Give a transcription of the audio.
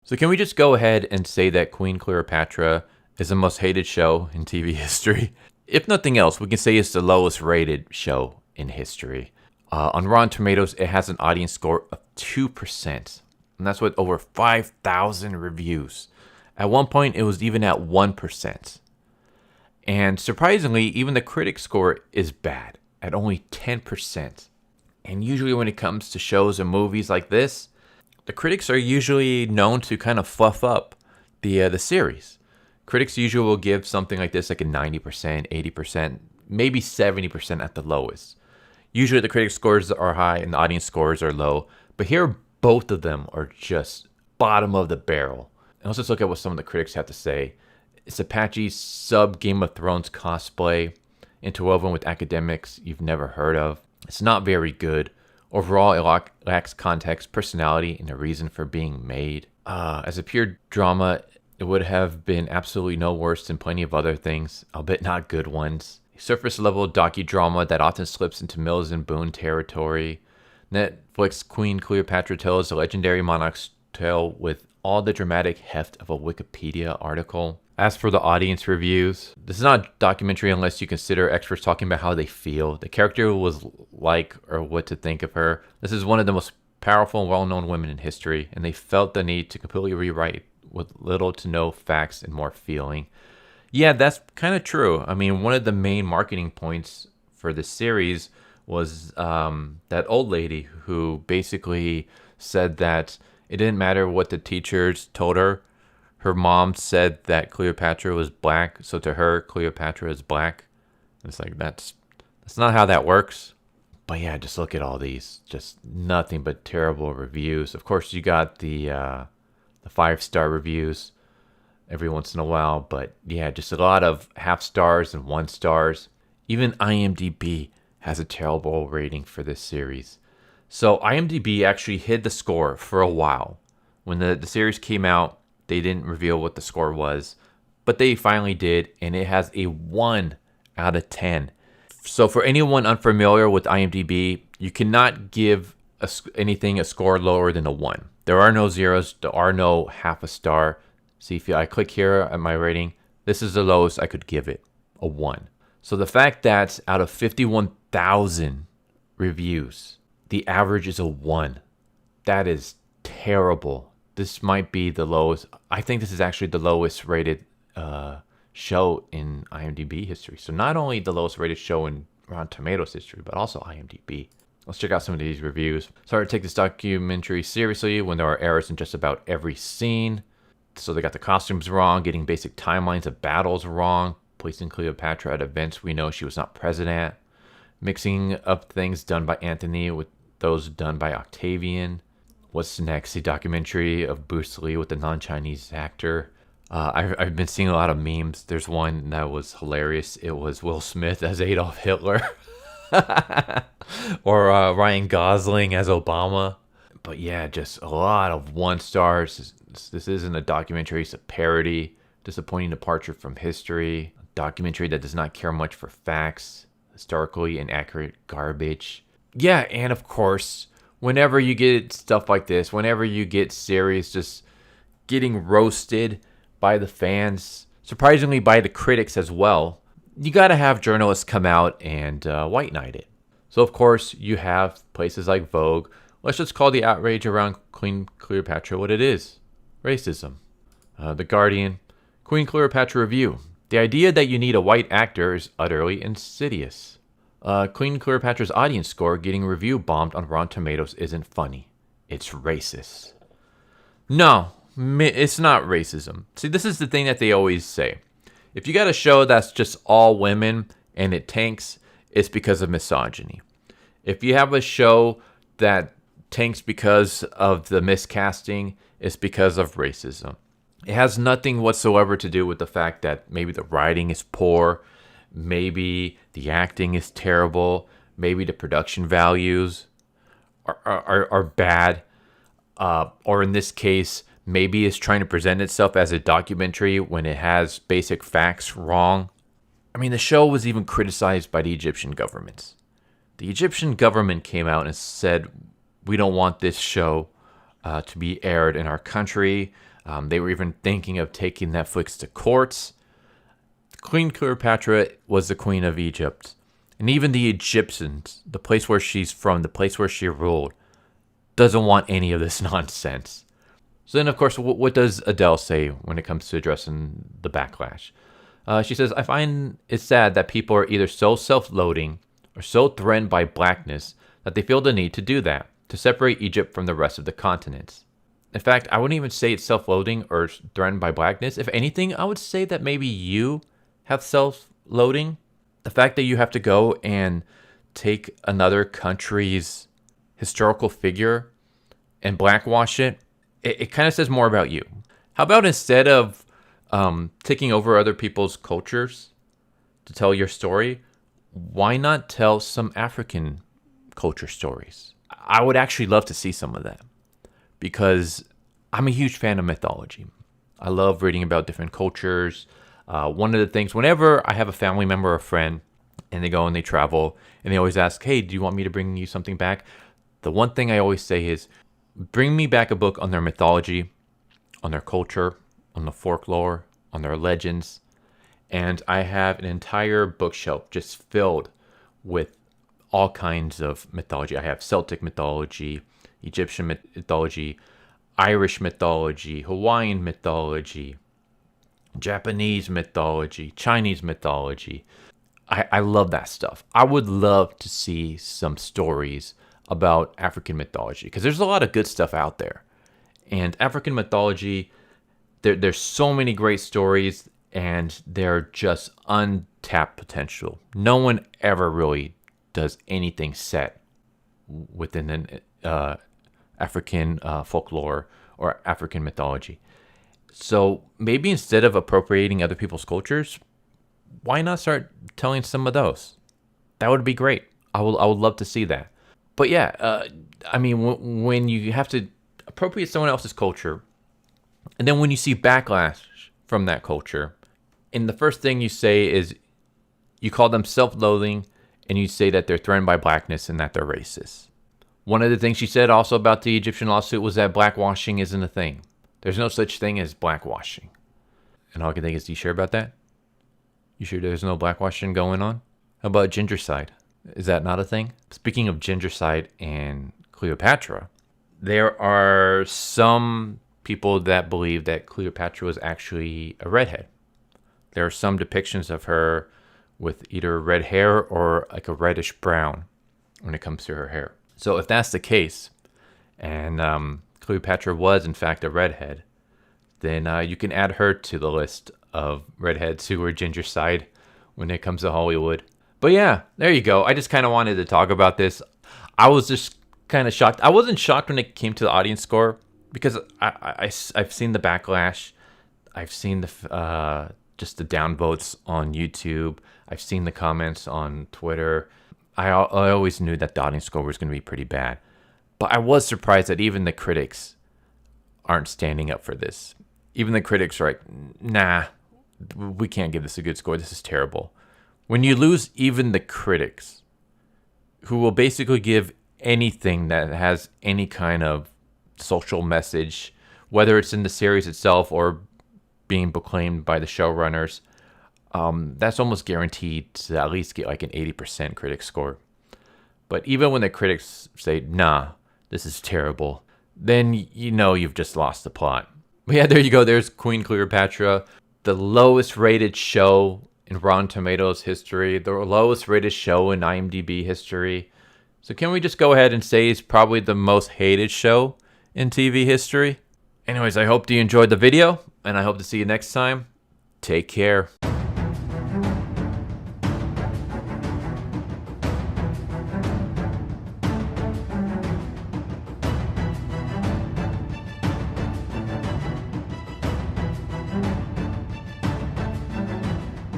So can we just go ahead and say that Queen Cleopatra is the most hated show in TV history? If nothing else, we can say it's the lowest rated show in history. On Rotten Tomatoes, it has an audience score of 2%. And that's with over 5,000 reviews. At one point, it was even at 1%. And surprisingly, even the critic score is bad, at only 10%. And usually when it comes to shows and movies like this, the critics are usually known to kind of fluff up the series. Critics usually will give something like this like a 90%, 80%, maybe 70% at the lowest. Usually the critic scores are high and the audience scores are low, but here both of them are just bottom of the barrel. And let's just look at what some of the critics have to say. It's Apache's sub-Game of Thrones cosplay, interwoven with academics you've never heard of. It's not very good. Overall, it lacks context, personality, and a reason for being made. As a pure drama, it would have been absolutely no worse than plenty of other things, albeit not good ones. A surface-level docudrama that often slips into Mills and Boone territory. Netflix Queen Cleopatra tells a legendary monarch's tale with all the dramatic heft of a Wikipedia article. As for the audience reviews, this is not a documentary unless you consider experts talking about how they feel, the character was like, or what to think of her. This is one of the most powerful and well-known women in history, and they felt the need to completely rewrite with little to no facts and more feeling. Yeah, that's kind of true. I mean, one of the main marketing points for this series was that old lady who basically said that it didn't matter what the teachers told her. Her mom said that Cleopatra was black, so to her, Cleopatra is black. It's like, that's not how that works. But yeah, just look at all these. Just nothing but terrible reviews. Of course, you got the 5-star reviews every once in a while. But yeah, just a lot of half stars and 1 stars. Even IMDb has a terrible rating for this series. So IMDb actually hid the score for a while. When the series came out, they didn't reveal what the score was, but they finally did, and it has a 1 out of 10. So for anyone unfamiliar with IMDb, you cannot give anything a score lower than a 1. There are no zeros, there are no half a star. See, if I click here at my rating, this is the lowest I could give it, a 1. So the fact that out of 51,000 reviews, the average is a 1, that is terrible. This might be the lowest. I think this is actually the lowest rated show in IMDb history. So not only the lowest rated show in Rotten Tomatoes history, but also IMDb. Let's check out some of these reviews. Sorry to take this documentary seriously when there are errors in just about every scene. So they got the costumes wrong, getting basic timelines of battles wrong, placing Cleopatra at events we know she was not present at, mixing up things done by Anthony with those done by Octavian. What's next? The documentary of Bruce Lee with the non-Chinese actor. I've been seeing a lot of memes. There's one that was hilarious. It was Will Smith as Adolf Hitler. Or Ryan Gosling as Obama. But yeah, just a lot of 1 stars. This isn't a documentary. It's a parody. Disappointing departure from history. A documentary that does not care much for facts. Historically inaccurate garbage. Yeah, and of course, whenever you get stuff like this, whenever you get series just getting roasted by the fans, surprisingly by the critics as well, you got to have journalists come out and white knight it. So of course, you have places like Vogue. Let's just call the outrage around Queen Cleopatra what it is. Racism. The Guardian. Queen Cleopatra Review. The idea that you need a white actor is utterly insidious. Queen Cleopatra's audience score getting review bombed on Rotten Tomatoes isn't funny. It's racist. No, it's not racism. See, this is the thing that they always say. If you got a show that's just all women and it tanks, it's because of misogyny. If you have a show that tanks because of the miscasting, it's because of racism. It has nothing whatsoever to do with the fact that maybe the writing is poor, maybe the acting is terrible, maybe the production values are bad, or in this case, maybe it's trying to present itself as a documentary when it has basic facts wrong. I mean, the show was even criticized by the Egyptian government. The Egyptian government came out and said, we don't want this show to be aired in our country. They were even thinking of taking Netflix to courts. Queen Cleopatra was the queen of Egypt. And even the Egyptians, the place where she's from, the place where she ruled, doesn't want any of this nonsense. So then, of course, what does Adele say when it comes to addressing the backlash? She says, I find it sad that people are either so self-loathing or so threatened by blackness that they feel the need to do that, to separate Egypt from the rest of the continents. In fact, I wouldn't even say it's self-loathing or threatened by blackness. If anything, I would say that maybe you have self-loathing. The fact that you have to go and take another country's historical figure and blackwash it kind of says more about you. How about instead of taking over other people's cultures to tell your story, why not tell some African culture stories? I would actually love to see some of that because I'm a huge fan of mythology. I love reading about different cultures. One of the things, whenever I have a family member or a friend and they go and they travel and they always ask, hey, do you want me to bring you something back? The one thing I always say is, bring me back a book on their mythology, on their culture, on the folklore, on their legends. And I have an entire bookshelf just filled with all kinds of mythology. I have Celtic mythology, Egyptian mythology, Irish mythology, Hawaiian mythology, Japanese mythology, Chinese mythology. I love that stuff. I would love to see some stories about African mythology because there's a lot of good stuff out there. And African mythology, there's so many great stories and they're just untapped potential. No one ever really does anything set within an African folklore or African mythology. So maybe instead of appropriating other people's cultures, why not start telling some of those? That would be great. I would love to see that. But yeah, I mean, when you have to appropriate someone else's culture, and then when you see backlash from that culture, and the first thing you say is you call them self-loathing, and you say that they're threatened by blackness and that they're racist. One of the things she said also about the Egyptian lawsuit was that blackwashing isn't a thing. There's no such thing as blackwashing. And all I can think is, you sure about that? You sure there's no blackwashing going on? How about gingercide? Is that not a thing? Speaking of gingercide and Cleopatra, there are some people that believe that Cleopatra was actually a redhead. There are some depictions of her with either red hair or like a reddish brown when it comes to her hair. So if that's the case, and Cleopatra was in fact a redhead, then you can add her to the list of redheads who were gingercide when it comes to Hollywood. But yeah, there you go. I just kind of wanted to talk about this. I was just kind of shocked. I wasn't shocked when it came to the audience score because I've seen the backlash. I've seen the just the downvotes on YouTube. I've seen the comments on Twitter. I always knew that the audience score was going to be pretty bad. But I was surprised that even the critics aren't standing up for this. Even the critics are like, nah, we can't give this a good score. This is terrible. When you lose even the critics, who will basically give anything that has any kind of social message, whether it's in the series itself or being proclaimed by the showrunners, that's almost guaranteed to at least get like an 80% critic score. But even when the critics say, nah, this is terrible, then you know you've just lost the plot. But yeah, there you go. There's Queen Cleopatra, the lowest rated show in Rotten Tomatoes history, the lowest rated show in IMDb history. So can we just go ahead and say it's probably the most hated show in TV history? Anyways, I hope you enjoyed the video, and I hope to see you next time. Take care.